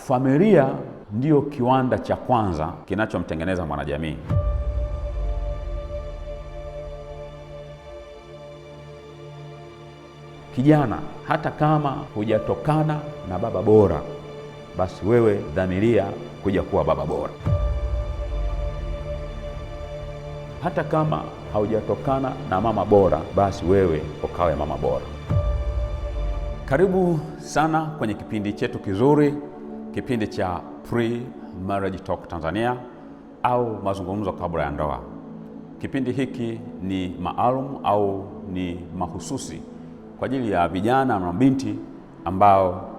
Familia ndiyo kiwanda cha kwanza kinachomtengeneza mwanajamii. Kijana, hata kama hujatokana na baba bora, basi wewe dhamiria kuja kuwa baba bora. Hata kama haujatokana na mama bora, basi wewe ukawe mama bora. Karibu sana kwenye kipindi chetu kizuri, kipindi cha Pre-Marriage Talk Tanzania au mazungumzo kabla ya ndoa. Kipindi hiki ni maalum au ni mahususi kwa ajili ya vijana na mabinti ambao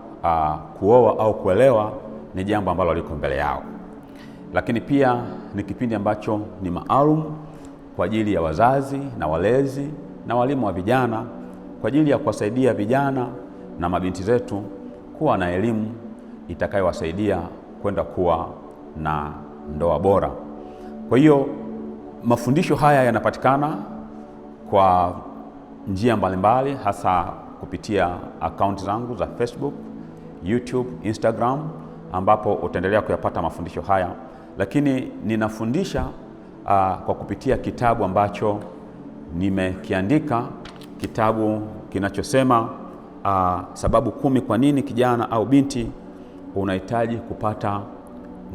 kuoa au kuelewa ni jambo ambalo liko mbele yao. Lakini pia ni kipindi ambacho ni maalum kwa ajili ya wazazi na walezi na walimu wa vijana, kwa ajili ya kuwasaidia vijana na mabinti zetu kuwa na elimu itakayowasaidia kwenda kuwa na ndoa bora. Kwa hiyo mafundisho haya yanapatikana kwa njia mbalimbali, hasa kupitia akaunti zangu za Facebook, YouTube, Instagram, ambapo utaendelea kuyapata mafundisho haya. Lakini ninafundisha kwa kupitia kitabu ambacho nimekiandika, kitabu kinachosema sababu 10 kwa nini kijana au binti unahitaji kupata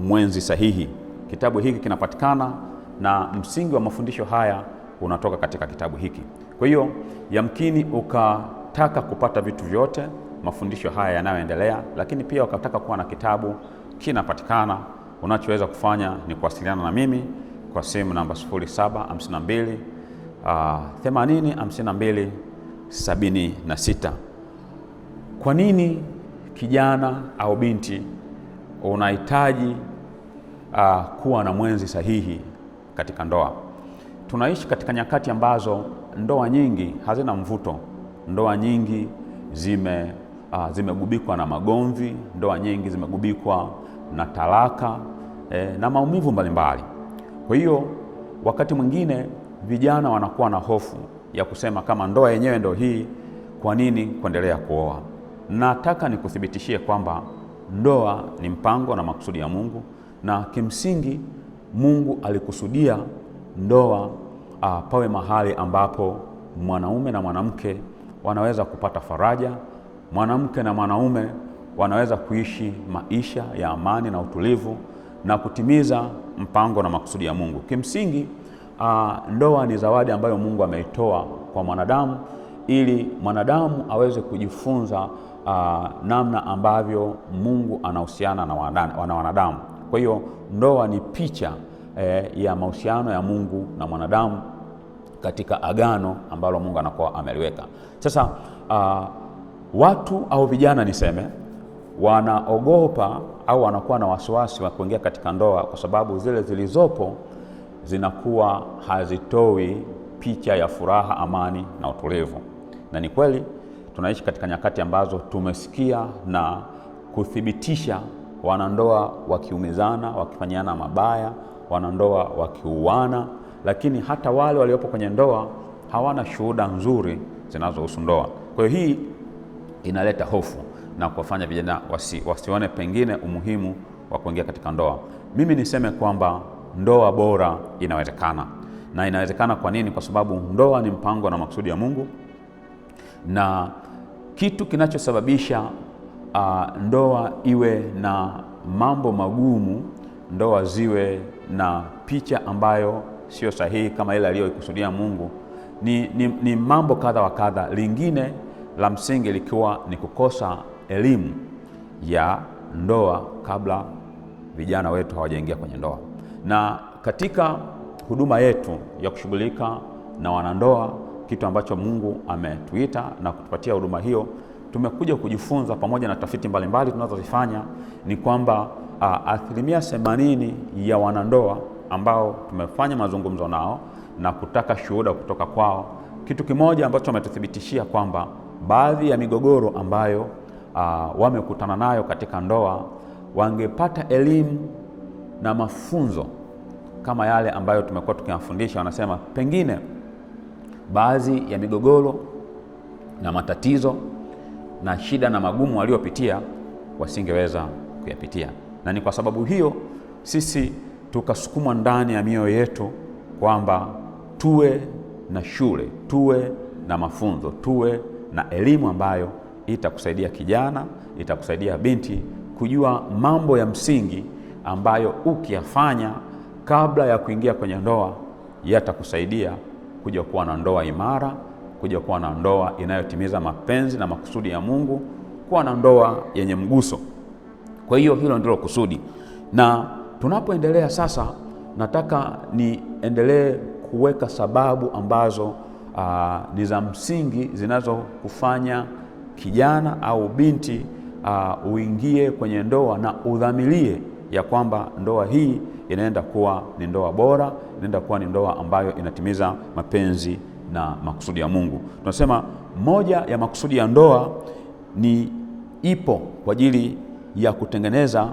mwenzi sahihi. Kitabu hiki kinapatikana na msingi wa mafundisho haya unatoka katika kitabu hiki. Kwa hiyo yamkini ukataka kupata vitu vyote, mafundisho haya yanayoendelea, lakini pia ukataka kuwa na kitabu, kinapatikana. Unachoweza kufanya ni kuwasiliana na mimi kwa simu namba 0752 80 52 76. Kwa nini kijana au binti unahitaji kuwa na mwenzi sahihi katika ndoa? Tunaishi katika nyakati ndoa nyingi hazina mvuto. Ndoa nyingi zimegubikwa na magomvi, ndoa nyingi zimegubikwa na talaka na maumivu mbalimbali. Kwa hiyo wakati mwingine vijana wanakuwa na hofu ya kusema kama ndoa yenyewe ndio hii, kwa nini kuendelea kuoa? Nataka nikuthibitishie kwamba ndoa ni mpango na makusudi ya Mungu, na kimsingi Mungu alikusudia ndoa pawe mahali ambapo mwanaume na mwanamke wanaweza kupata faraja, mwanamke na mwanaume wanaweza kuishi maisha ya amani na utulivu na kutimiza mpango na makusudi ya Mungu. Kimsingi ndoa ni zawadi ambayo Mungu ameitoa kwa mwanadamu ili mwanadamu aweze kujifunza namna ambavyo Mungu anahusiana na wanadamu. Kwa hiyo ndoa ni picha ya mahusiano ya Mungu na mwanadamu katika agano ambalo Mungu anakuwa ameliweka. Sasa watu au vijana niseme wanaogopa au wanakuwa na wasiwasi wa kuingia katika ndoa kwa sababu zile zilizopo zinakuwa hazitoi picha ya furaha, amani na utulivu. Na ni kweli tunaishi katika nyakati ambazo tumesikia na kuthibitisha wanandoa wakiumizana, wakifanyana mabaya, wanandoa wakiuana, lakini hata wale waliopo kwenye ndoa hawana shuhuda nzuri zinazohusu ndoa. Kwa hiyo hii inaleta hofu na kuwafanya vijana wasione pengine umuhimu wa kuingia katika ndoa. Mimi niseme kwamba ndoa bora inawezekana. Na inawezekana kwa nini? Kwa sababu ndoa ni mpango na makusudi ya Mungu, na kitu kinachosababisha ndoa iwe na mambo magumu, ndoa ziwe na picha ambayo sio sahihi kama ile aliyoikusudia Mungu, ni mambo kadha wa kadha. Lingine la msingi likiwa ni kukosa elimu ya ndoa kabla vijana wetu hawajaingia kwenye ndoa. Na katika huduma yetu ya kushughulika na wanandoa, kitu ambacho Mungu ametuita na kutupatia huduma hiyo, tumekuja kujifunza pamoja na tafiti mbalimbali tunazozifanya, ni kwamba 80% ya wanandoa ambao tumefanya mazungumzo nao na kutaka shuhuda kutoka kwao, kitu kimoja ambacho wametuthibitishia kwamba baadhi ya migogoro ambayo wamekutana nayo katika ndoa, wangepata elimu na mafunzo kama yale ambayo tumekuwa tukiyafundisha. Wanasema pengine baadhi ya migogoro na matatizo na shida na magumu waliopitia wasingeweza kuyapitia. Na ni kwa sababu hiyo sisi tukasukumwa ndani ya mioyo yetu kwamba tuwe na shule, tuwe na mafunzo, tuwe na elimu ambayo itakusaidia kijana, itakusaidia binti kujua mambo ya msingi ambayo ukiyafanya kabla ya kuingia kwenye ndoa yatakusaidia kuja kuwa na ndoa imara, kuja kuwa na ndoa inayotimiza mapenzi na makusudi ya Mungu, kuwa na ndoa yenye mguso. Kwa hiyo hilo ndilo kusudi. Na tunapoendelea sasa, nataka niendelee kuweka sababu ambazo ni za msingi zinazokufanya kijana au binti uingie kwenye ndoa na udhamirie ya kwamba ndoa hii inaenda kuwa ni ndoa bora, inaenda kuwa ni ndoa ambayo inatimiza mapenzi na makusudi ya Mungu. Tunasema moja ya makusudi ya ndoa ni ipo kwa ajili ya kutengeneza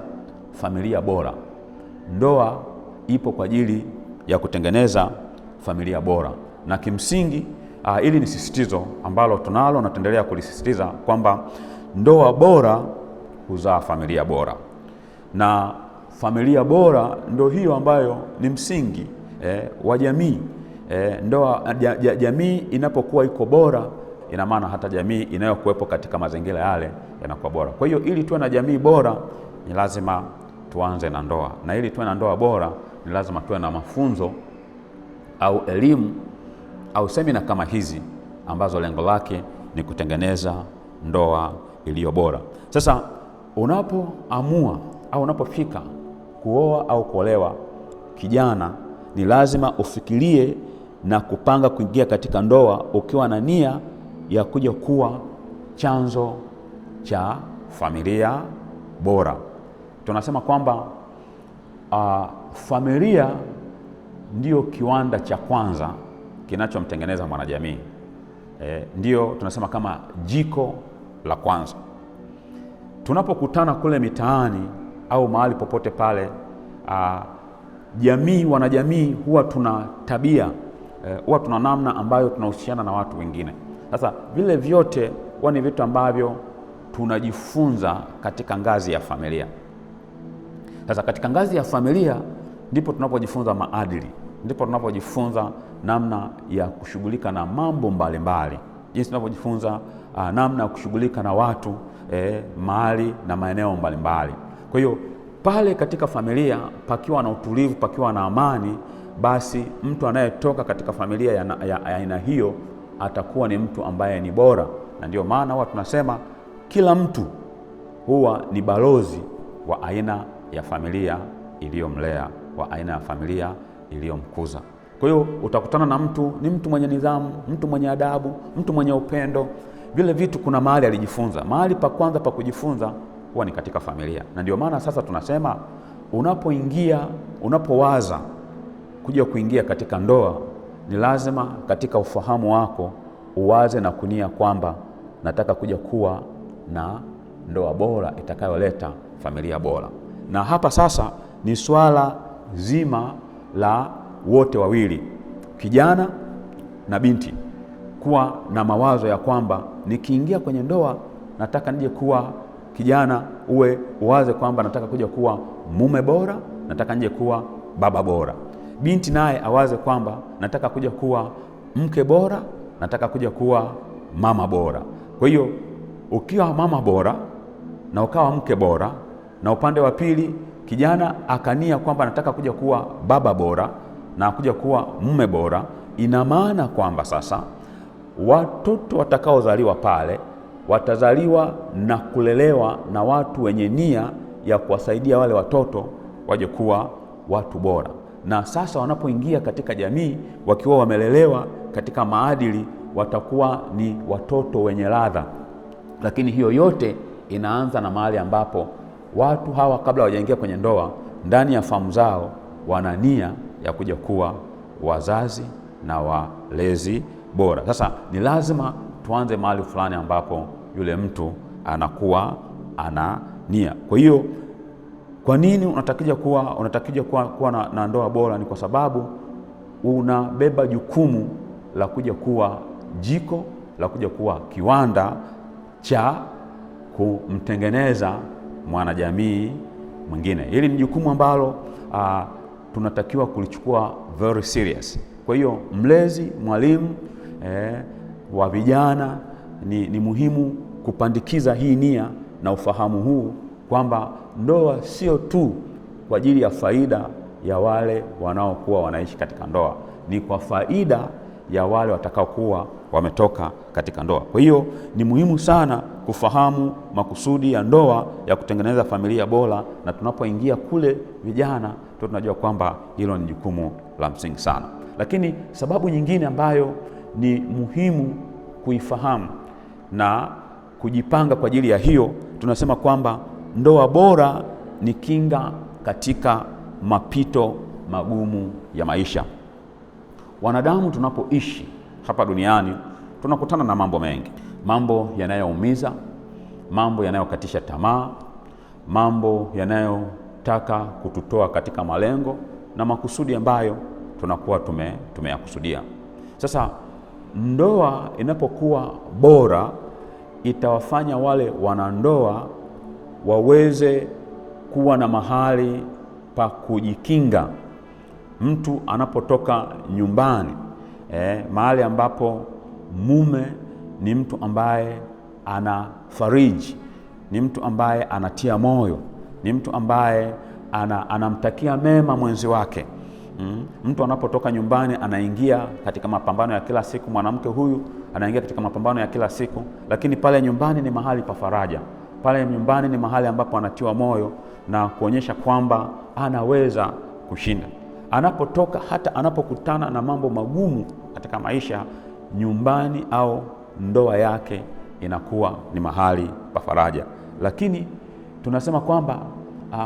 familia bora. Ndoa ipo kwa ajili ya kutengeneza familia bora, na kimsingi ili ni sisitizo ambalo tunalo na tuendelea kulisisitiza kwamba ndoa bora huzaa familia bora, na familia bora ndio hiyo ambayo ni msingi wa jamii. Jamii inapokuwa iko bora, ina maana hata jamii inayokuwepo katika mazingira yale yanakuwa bora. Kwa hiyo ili tuwe na jamii bora ni lazima tuanze na ndoa, na ili tuwe na ndoa bora ni lazima tuwe na mafunzo au elimu au semina kama hizi ambazo lengo lake ni kutengeneza ndoa iliyo bora. Sasa unapoamua au unapofika kuoa au kuolewa, kijana, ni lazima ufikirie na kupanga kuingia katika ndoa ukiwa na nia ya kuja kuwa chanzo cha familia bora. Tunasema kwamba familia ndio kiwanda cha kwanza kinachomtengeneza mwanajamii. Ndio tunasema kama jiko la kwanza. Tunapokutana kule mitaani au mahali popote pale, wanajamii huwa tuna tabia, huwa tuna namna ambayo tunahusiana na watu wengine. Sasa vile vyote huwa ni vitu ambavyo tunajifunza katika ngazi ya familia. Sasa katika ngazi ya familia ndipo tunapojifunza maadili, ndipo tunapojifunza namna ya kushughulika na mambo mbalimbali, jinsi tunapojifunza namna ya kushughulika na watu mahali na maeneo mbalimbali. Kwa hiyo pale katika familia pakiwa na utulivu, pakiwa na amani, basi mtu anayetoka katika familia ya aina hiyo atakuwa ni mtu ambaye ni bora. Na ndio maana huwa tunasema kila mtu huwa ni balozi wa aina ya familia iliyomlea, wa aina ya familia iliyomkuza. Kwa hiyo utakutana na mtu ni mtu mwenye nidhamu, mtu mwenye adabu, mtu mwenye upendo. Vile vitu kuna mahali alijifunza. Mahali pa kwanza pa kujifunza huwa ni katika familia. Na ndio maana sasa tunasema unapowaza kuja kuingia katika ndoa, ni lazima katika ufahamu wako uwaze na kunia kwamba nataka kuja kuwa na ndoa bora itakayoleta familia bora. Na hapa sasa ni swala zima la wote wawili, kijana na binti, kuwa na mawazo ya kwamba nikiingia kwenye ndoa nataka nije kuwa kijana, uwaze kwamba nataka kuja kuwa mume bora, nataka nije kuwa baba bora. Binti naye awaze kwamba nataka kuja kuwa mke bora, nataka kuja kuwa mama bora. Kwa hiyo ukiwa mama bora na ukawa mke bora, na upande wa pili kijana akania kwamba nataka kuja kuwa baba bora na kuja kuwa mume bora, ina maana kwamba sasa watoto watakaozaliwa pale watazaliwa na kulelewa na watu wenye nia ya kuwasaidia wale watoto waje kuwa watu bora. Na sasa wanapoingia katika jamii wakiwa wamelelewa katika maadili, watakuwa ni watoto wenye ladha. Lakini hiyo yote inaanza na mahali ambapo watu hawa kabla hawajaingia kwenye ndoa, ndani ya fahamu zao wana nia ya kuja kuwa wazazi na walezi bora. Sasa ni lazima tuanze mahali fulani ambapo yule mtu anakuwa ana nia. Kwa hiyo kwa nini unatakija kuwa na ndoa bora? Ni kwa sababu unabeba jukumu la kuja kuwa jiko, la kuja kuwa kiwanda cha kumtengeneza mwanajamii mwingine. Hili ni jukumu ambalo tunatakiwa kulichukua very serious. Kwa hiyo mlezi, mwalimu wa vijana ni muhimu kupandikiza hii nia na ufahamu huu kwamba ndoa sio tu kwa ajili ya faida ya wale wanaokuwa wanaishi katika ndoa, ni kwa faida ya wale watakaokuwa wametoka katika ndoa. Kwa hiyo ni muhimu sana kufahamu makusudi ya ndoa ya kutengeneza familia bora, na tunapoingia kule vijana tunajua kwamba hilo ni jukumu la msingi sana. Lakini sababu nyingine ambayo ni muhimu kuifahamu na kujipanga kwa ajili ya hiyo, tunasema kwamba ndoa bora ni kinga katika mapito magumu ya maisha. Wanadamu tunapoishi hapa duniani tunakutana na mambo mengi, mambo yanayoumiza, mambo yanayokatisha tamaa, mambo yanayotaka kututoa katika malengo na makusudi ambayo tunakuwa tumeyakusudia. Sasa ndoa inapokuwa bora itawafanya wale wanandoa waweze kuwa na mahali pa kujikinga. Mtu anapotoka nyumbani, mahali ambapo mume ni mtu ambaye anafariji, ni mtu ambaye anatia moyo, ni mtu ambaye anamtakia mema mwenzi wake. Mtu anapotoka nyumbani anaingia katika mapambano ya kila siku, mwanamke huyu anaingia katika mapambano ya kila siku, lakini pale nyumbani ni mahali pa faraja. Pale nyumbani ni mahali ambapo anatiwa moyo na kuonyesha kwamba anaweza kushinda. Anapotoka, hata anapokutana na mambo magumu katika maisha, nyumbani au ndoa yake inakuwa ni mahali pa faraja. Lakini tunasema kwamba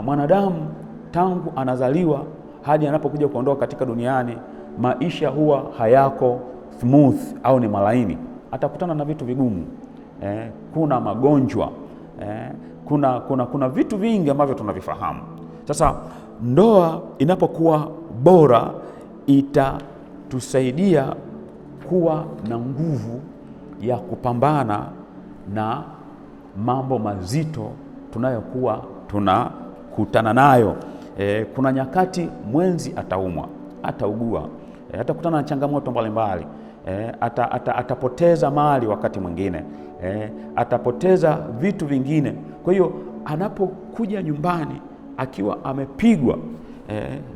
mwanadamu tangu anazaliwa hadi anapokuja kuondoka katika duniani, maisha huwa hayako smooth au ni malaini. Atakutana na vitu vigumu, kuna magonjwa, kuna vitu vingi ambavyo tunavifahamu. Sasa ndoa inapokuwa bora itatusaidia kuwa na nguvu ya kupambana na mambo mazito tunayokuwa tunakutana nayo. Kuna nyakati mwenzi ataumwa, ataugua, atakutana na changamoto mbalimbali, atapoteza mali wakati mwingine, atapoteza vitu vingine. Kwa hiyo anapokuja nyumbani akiwa amepigwa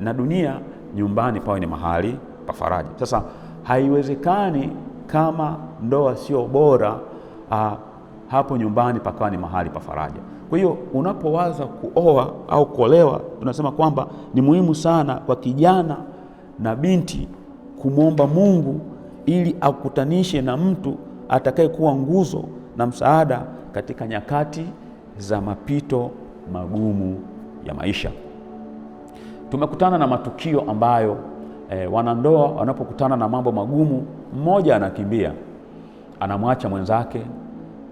na dunia, nyumbani pawe ni mahali pa faraja. Sasa haiwezekani kama ndoa sio bora, hapo nyumbani pakawa ni mahali pa faraja. Kwa hiyo unapowaza kuoa au kuolewa, tunasema kwamba ni muhimu sana kwa kijana na binti kumwomba Mungu ili akutanishe na mtu atakayekuwa nguzo na msaada katika nyakati za mapito magumu ya maisha. Tumekutana na matukio ambayo wanandoa wanapokutana na mambo magumu, mmoja anakimbia, anamwacha mwenzake,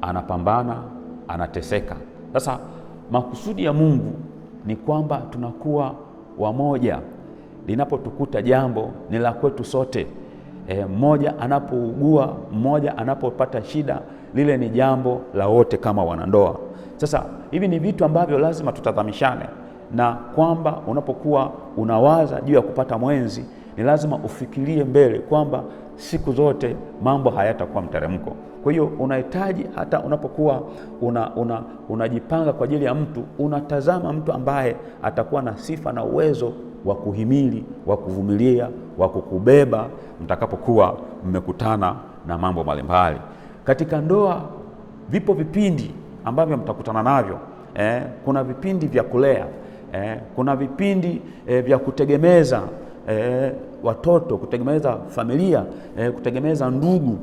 anapambana, anateseka. Sasa makusudi ya Mungu ni kwamba tunakuwa wamoja. Linapotukuta jambo ni la kwetu sote. Mmoja anapougua, mmoja anapopata shida, lile ni jambo la wote kama wanandoa. Sasa hivi ni vitu ambavyo lazima tutadhamishane, na kwamba unapokuwa unawaza juu ya kupata mwenzi, ni lazima ufikirie mbele kwamba siku zote mambo hayatakuwa mteremko. Kwa hiyo unahitaji, hata unapokuwa unajipanga kwa ajili ya mtu, unatazama mtu ambaye atakuwa na sifa na uwezo wa kuhimili, wa kuvumilia, wa kukubeba mtakapokuwa mmekutana na mambo mbalimbali. Katika ndoa vipo vipindi ambavyo mtakutana navyo. Kuna vipindi vya kulea, kuna vipindi vya kutegemeza watoto, kutegemeza familia, kutegemeza ndugu.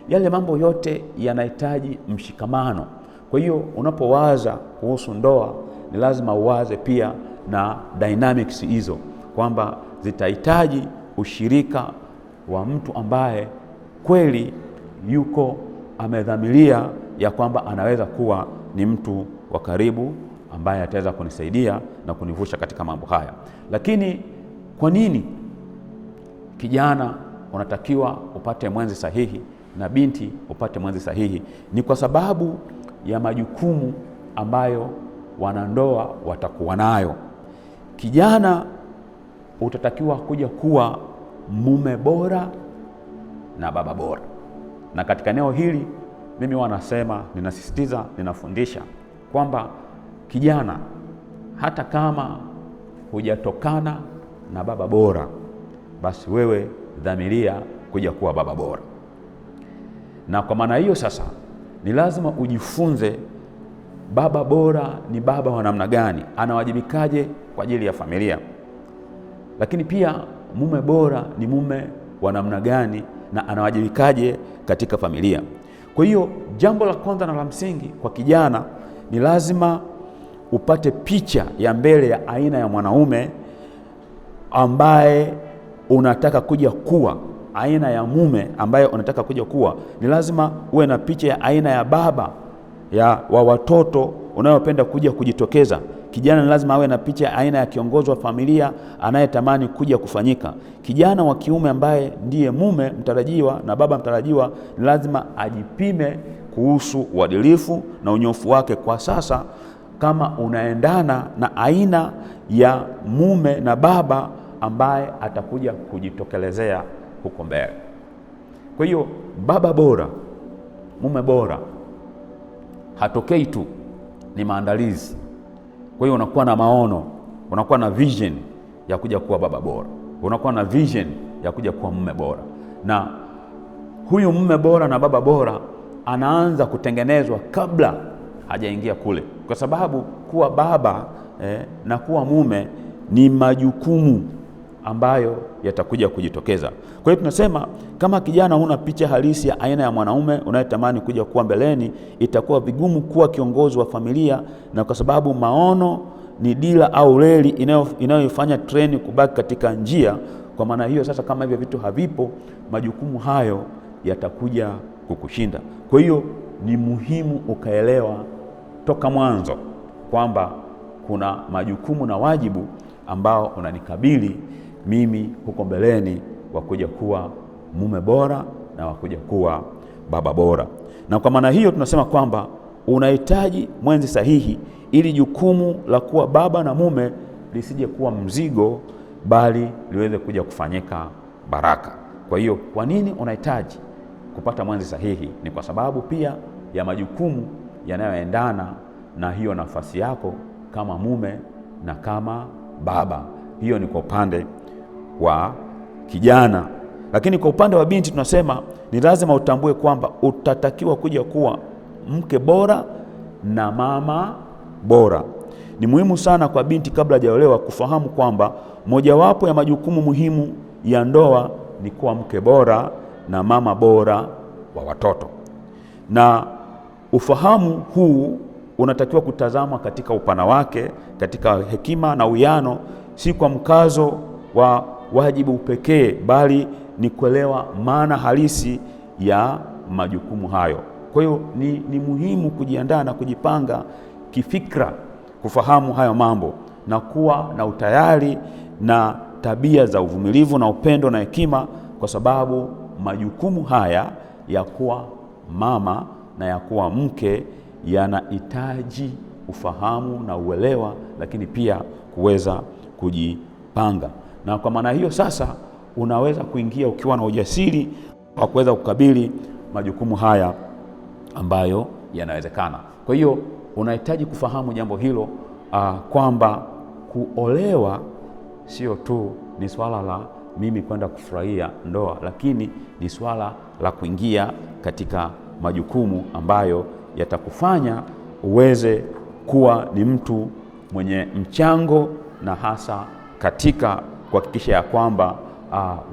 Yale mambo yote yanahitaji mshikamano. Kwa hiyo unapowaza kuhusu ndoa, ni lazima uwaze pia na dynamics hizo, kwamba zitahitaji ushirika wa mtu ambaye kweli yuko amedhamiria ya kwamba anaweza kuwa ni mtu wa karibu ambaye ataweza kunisaidia na kunivusha katika mambo haya. Lakini kwa nini kijana unatakiwa upate mwenzi sahihi na binti upate mwenzi sahihi? Ni kwa sababu ya majukumu ambayo wanandoa watakuwa nayo. Kijana utatakiwa kuja kuwa mume bora na baba bora. Na katika eneo hili mimi wanasema, ninasisitiza, ninafundisha kwamba kijana, hata kama hujatokana na baba bora, basi wewe dhamiria kuja kuwa baba bora. Na kwa maana hiyo sasa ni lazima ujifunze baba bora ni baba wa namna gani, anawajibikaje kwa ajili ya familia. Lakini pia mume bora ni mume wa namna gani na anawajibikaje katika familia. Kwa hiyo jambo la kwanza na la msingi kwa kijana ni lazima upate picha ya mbele ya aina ya mwanaume ambaye unataka kuja kuwa, aina ya mume ambaye unataka kuja kuwa. Ni lazima uwe na picha ya aina ya baba wa watoto unayopenda kuja kujitokeza. Kijana ni lazima awe na picha ya aina ya kiongozi wa familia anayetamani kuja kufanyika. Kijana wa kiume ambaye ndiye mume mtarajiwa na baba mtarajiwa ni lazima ajipime kuhusu uadilifu na unyofu wake kwa sasa, kama unaendana na aina ya mume na baba ambaye atakuja kujitokelezea huko mbele. Kwa hiyo baba bora, mume bora hatokei tu, ni maandalizi. Kwa hiyo unakuwa na maono, unakuwa na vision ya kuja kuwa baba bora, unakuwa na vision ya kuja kuwa mume bora. Na huyu mume bora na baba bora anaanza kutengenezwa kabla hajaingia kule, kwa sababu kuwa baba na kuwa mume ni majukumu ambayo yatakuja kujitokeza. Kwa hiyo tunasema kama kijana huna picha halisi ya aina ya mwanaume unayetamani kuja kuwa mbeleni, itakuwa vigumu kuwa kiongozi wa familia, na kwa sababu maono ni dira au reli inayoifanya treni kubaki katika njia. Kwa maana hiyo sasa, kama hivyo vitu havipo, majukumu hayo yatakuja kukushinda. Kwa hiyo ni muhimu ukaelewa toka mwanzo kwamba kuna majukumu na wajibu ambao unanikabili mimi huko mbeleni wa kuja kuwa mume bora na wa kuja kuwa baba bora. Na kwa maana hiyo tunasema kwamba unahitaji mwenzi sahihi ili jukumu la kuwa baba na mume lisije kuwa mzigo, bali liweze kuja kufanyika baraka. Kwa hiyo kwa nini unahitaji kupata mwenzi sahihi? Ni kwa sababu pia ya majukumu yanayoendana na hiyo nafasi yako kama mume na kama baba. Hiyo ni kwa upande wa kijana. Lakini kwa upande wa binti tunasema ni lazima utambue kwamba utatakiwa kuja kuwa mke bora na mama bora. Ni muhimu sana kwa binti kabla hajaolewa kufahamu kwamba mojawapo ya majukumu muhimu ya ndoa ni kuwa mke bora na mama bora wa watoto. Na ufahamu huu unatakiwa kutazama katika upana wake, katika hekima na uwiano, si kwa mkazo wa wajibu pekee, bali ni kuelewa maana halisi ya majukumu hayo. Kwa hiyo ni muhimu kujiandaa na kujipanga kifikra kufahamu hayo mambo na kuwa na utayari na tabia za uvumilivu na upendo na hekima, kwa sababu majukumu haya ya kuwa mama na ya kuwa mke yanahitaji ufahamu na uelewa, lakini pia kuweza kujipanga. Na kwa maana hiyo sasa unaweza kuingia ukiwa na ujasiri wa kuweza kukabili majukumu haya ambayo yanawezekana. Kwa hiyo unahitaji kufahamu jambo hilo, kwamba kuolewa sio tu ni swala la mimi kwenda kufurahia ndoa, lakini ni swala la kuingia katika majukumu ambayo yatakufanya uweze kuwa ni mtu mwenye mchango, na hasa katika kuhakikisha ya kwamba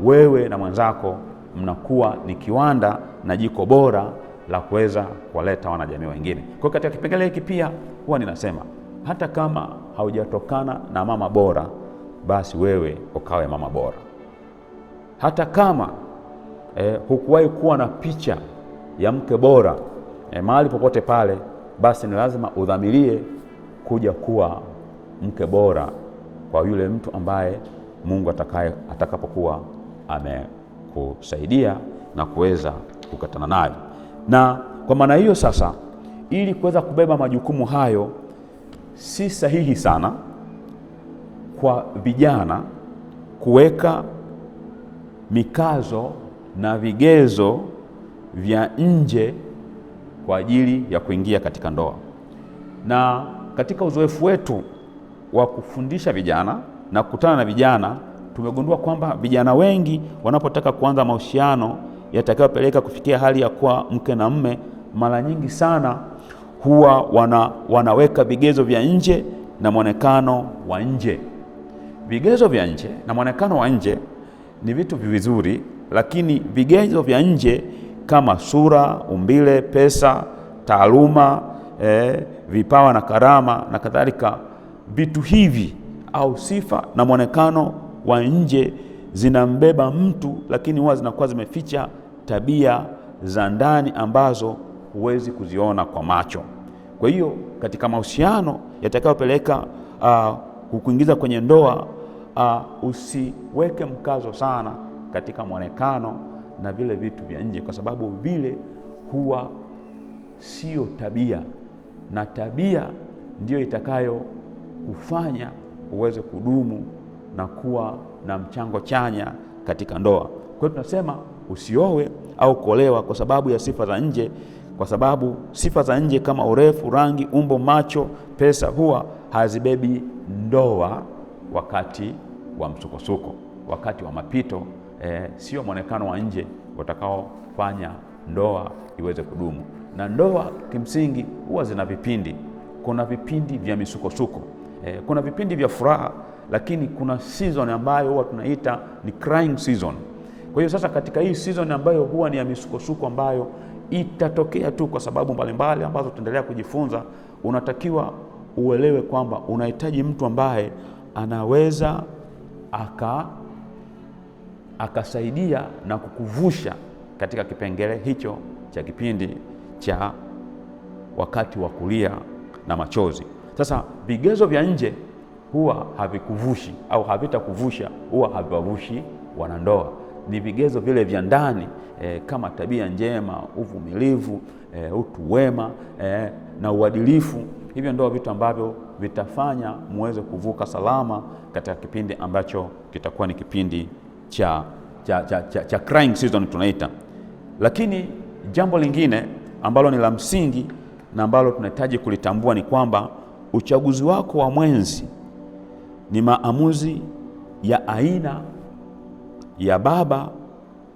wewe na mwenzako mnakuwa ni kiwanda na jiko bora la kuweza kuwaleta wanajamii wengine. Kwa katika kipengele hiki pia huwa ninasema hata kama haujatokana na mama bora, basi wewe ukawe mama bora. Hata kama hukuwahi kuwa na picha ya mke bora mahali popote pale, basi ni lazima udhamirie kuja kuwa mke bora kwa yule mtu ambaye Mungu atakapokuwa amekusaidia na kuweza kukatana naye. Na kwa maana hiyo sasa, ili kuweza kubeba majukumu hayo, si sahihi sana kwa vijana kuweka mikazo na vigezo vya nje kwa ajili ya kuingia katika ndoa. Na katika uzoefu wetu wa kufundisha vijana na kukutana na vijana, tumegundua kwamba vijana wengi wanapotaka kuanza mahusiano yatakayopeleka kufikia hali ya kuwa mke na mme, mara nyingi sana huwa wanaweka vigezo vya nje na mwonekano wa nje. Vigezo vya nje na mwonekano wa nje ni vitu vizuri, lakini vigezo vya nje kama sura, umbile, pesa, taaluma, vipawa na karama na kadhalika, vitu hivi au sifa na mwonekano wa nje zinambeba mtu, lakini huwa zinakuwa zimeficha tabia za ndani ambazo huwezi kuziona kwa macho. Kwa hiyo katika mahusiano yatakayopeleka kukuingiza kwenye ndoa, usiweke mkazo sana katika mwonekano na vile vitu vya nje, kwa sababu vile huwa sio tabia, na tabia ndiyo itakayo kufanya uweze kudumu na kuwa na mchango chanya katika ndoa. Kwa hiyo tunasema usiowe au kuolewa kwa sababu ya sifa za nje, kwa sababu sifa za nje kama urefu, rangi, umbo, macho, pesa huwa hazibebi ndoa wakati wa msukosuko, wakati wa mapito. Sio mwonekano wa nje utakaofanya ndoa iweze kudumu. Na ndoa kimsingi huwa zina vipindi. Kuna vipindi vya misukosuko, kuna vipindi vya furaha, lakini kuna season ambayo huwa tunaita ni crying season. Kwa hiyo sasa katika hii season ambayo huwa ni ya misukosuko, ambayo itatokea tu kwa sababu mbalimbali ambazo tutaendelea kujifunza, unatakiwa uelewe kwamba unahitaji mtu ambaye anaweza akasaidia na kukuvusha katika kipengele hicho cha kipindi cha wakati wa kulia na machozi. Sasa vigezo vya nje huwa havikuvushi au havitakuvusha, huwa haviwavushi wanandoa. Ni vigezo vile vya ndani, kama tabia njema, uvumilivu, utu wema, na uadilifu. Hivyo ndio vitu ambavyo vitafanya muweze kuvuka salama katika kipindi ambacho kitakuwa ni kipindi cha crying season tunaita. Lakini jambo lingine ambalo ni la msingi na ambalo tunahitaji kulitambua ni kwamba uchaguzi wako wa mwenzi ni maamuzi ya aina ya baba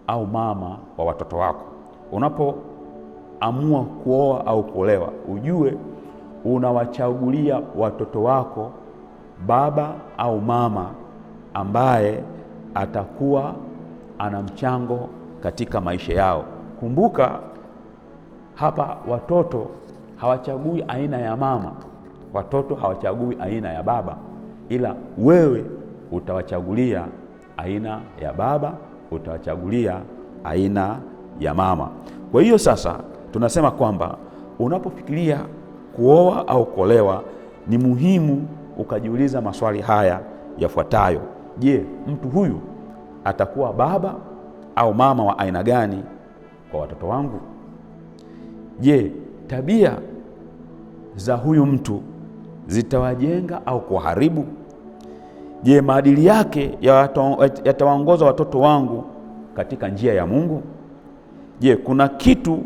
au mama wa watoto wako. Unapoamua kuoa au kuolewa, ujue unawachagulia watoto wako baba au mama ambaye atakuwa ana mchango katika maisha yao. Kumbuka hapa, watoto hawachagui aina ya mama, watoto hawachagui aina ya baba, ila wewe utawachagulia aina ya baba, utawachagulia aina ya mama. Kwa hiyo sasa tunasema kwamba unapofikiria kuoa au kuolewa, ni muhimu ukajiuliza maswali haya yafuatayo. Je, mtu huyu atakuwa baba au mama wa aina gani kwa watoto wangu? Je, tabia za huyu mtu zitawajenga au kuharibu? Je, maadili yake yatawaongoza watoto wangu katika njia ya Mungu? Je, kuna kitu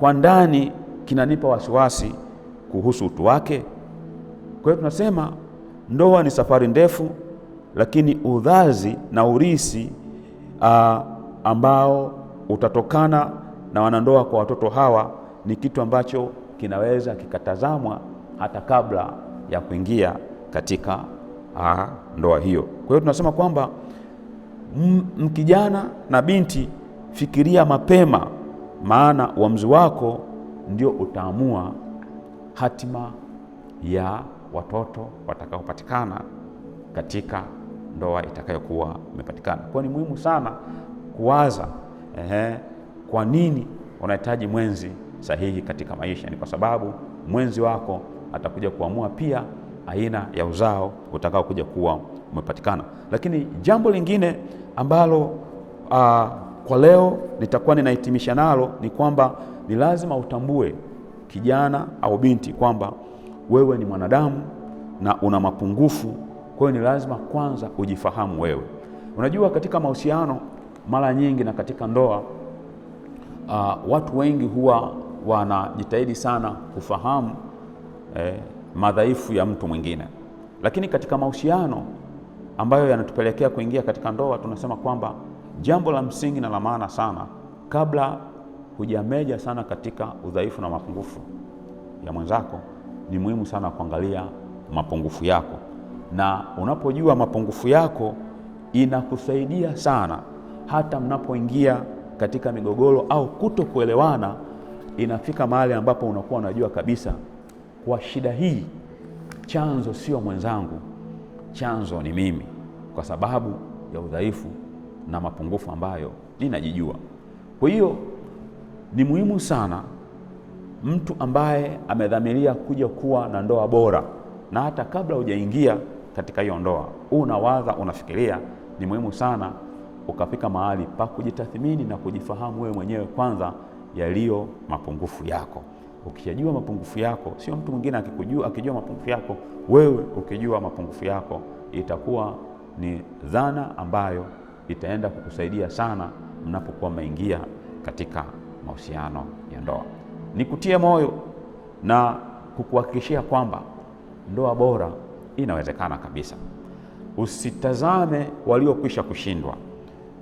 kwa ndani kinanipa wasiwasi kuhusu utu wake? Kwa hiyo tunasema ndoa ni safari ndefu, lakini udhazi na urisi ambao utatokana na wanandoa kwa watoto hawa ni kitu ambacho kinaweza kikatazamwa hata kabla ya kuingia katika ndoa hiyo. Kwa hiyo tunasema kwamba mkijana na binti, fikiria mapema, maana uamuzi wako ndio utaamua hatima ya watoto watakaopatikana katika ndoa itakayokuwa imepatikana. Kwa ni muhimu sana kuwaza kwa nini unahitaji mwenzi sahihi katika maisha. Ni kwa sababu mwenzi wako atakuja kuamua pia aina ya uzao utakao kuja kuwa umepatikana. Lakini jambo lingine ambalo kwa leo nitakuwa ninahitimisha nalo ni kwamba ni lazima utambue, kijana au binti, kwamba wewe ni mwanadamu na una mapungufu. Kwa hiyo ni lazima kwanza ujifahamu wewe. Unajua, katika mahusiano mara nyingi na katika ndoa watu wengi huwa wanajitahidi sana kufahamu madhaifu ya mtu mwingine, lakini katika mahusiano ambayo yanatupelekea kuingia katika ndoa, tunasema kwamba jambo la msingi na la maana sana, kabla hujameja sana katika udhaifu na mapungufu ya mwenzako, ni muhimu sana kuangalia mapungufu yako. Na unapojua mapungufu yako, inakusaidia sana hata mnapoingia katika migogoro au kutokuelewana. Inafika mahali ambapo unakuwa unajua kabisa kwa shida hii chanzo sio mwenzangu, chanzo ni mimi, kwa sababu ya udhaifu na mapungufu ambayo ninajijua. Kwa hiyo ni muhimu sana mtu ambaye amedhamiria kuja kuwa na ndoa bora, na hata kabla hujaingia katika hiyo ndoa unawaza, unafikiria, ni muhimu sana ukafika mahali pa kujitathmini na kujifahamu wewe mwenyewe kwanza yaliyo mapungufu yako. Ukishajua mapungufu yako, sio mtu mwingine akijua mapungufu yako, wewe ukijua mapungufu yako, itakuwa ni dhana ambayo itaenda kukusaidia sana mnapokuwa mmeingia katika mahusiano ya ndoa. Nikutie moyo na kukuhakikishia kwamba ndoa bora inawezekana kabisa. Usitazame waliokwisha kushindwa,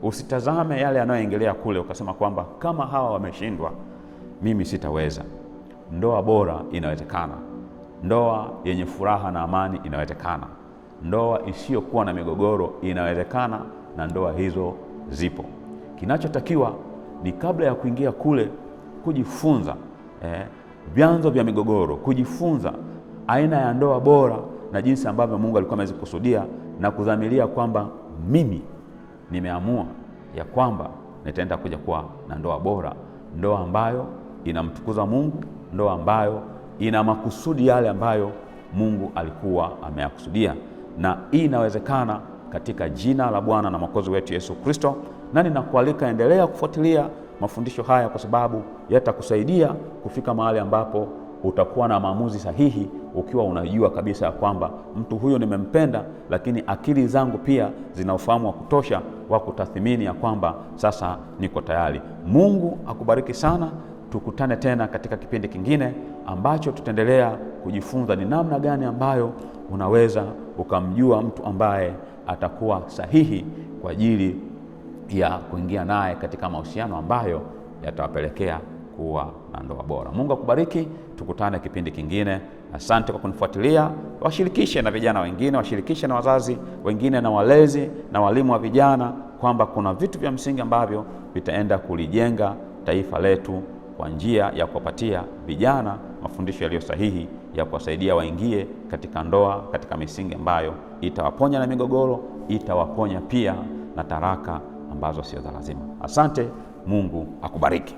usitazame yale yanayoendelea kule ukasema kwamba kama hawa wameshindwa mimi sitaweza. Ndoa bora inawezekana, ndoa yenye furaha na amani inawezekana, ndoa isiyokuwa na migogoro inawezekana, na ndoa hizo zipo. Kinachotakiwa ni kabla ya kuingia kule kujifunza vyanzo vya migogoro, kujifunza aina ya ndoa bora na jinsi ambavyo Mungu alikuwa amezikusudia, na kudhamiria kwamba mimi nimeamua ya kwamba nitaenda kuja kuwa na ndoa bora, ndoa ambayo inamtukuza Mungu, ndoa ambayo ina makusudi yale ambayo Mungu alikuwa ameyakusudia. Na hii inawezekana katika jina la Bwana na Mwokozi wetu Yesu Kristo. Na ninakualika, endelea kufuatilia mafundisho haya, kwa sababu yatakusaidia kufika mahali ambapo utakuwa na maamuzi sahihi, ukiwa unajua kabisa ya kwamba mtu huyo nimempenda, lakini akili zangu pia zina ufahamu wa kutosha wa kutathmini ya kwamba sasa niko tayari. Mungu akubariki sana. Tukutane tena katika kipindi kingine ambacho tutaendelea kujifunza ni namna gani ambayo unaweza ukamjua mtu ambaye atakuwa sahihi kwa ajili ya kuingia naye katika mahusiano ambayo yatawapelekea kuwa na ndoa bora. Mungu akubariki. Tukutane kipindi kingine. Asante kwa kunifuatilia. Washirikishe na vijana wengine, washirikishe na wazazi wengine na walezi na walimu wa vijana, kwamba kuna vitu vya msingi ambavyo vitaenda kulijenga taifa letu kwa njia ya kuwapatia vijana mafundisho yaliyo sahihi ya kuwasaidia waingie katika ndoa katika misingi ambayo itawaponya na migogoro, itawaponya pia na taraka ambazo sio za lazima. Asante. Mungu akubariki.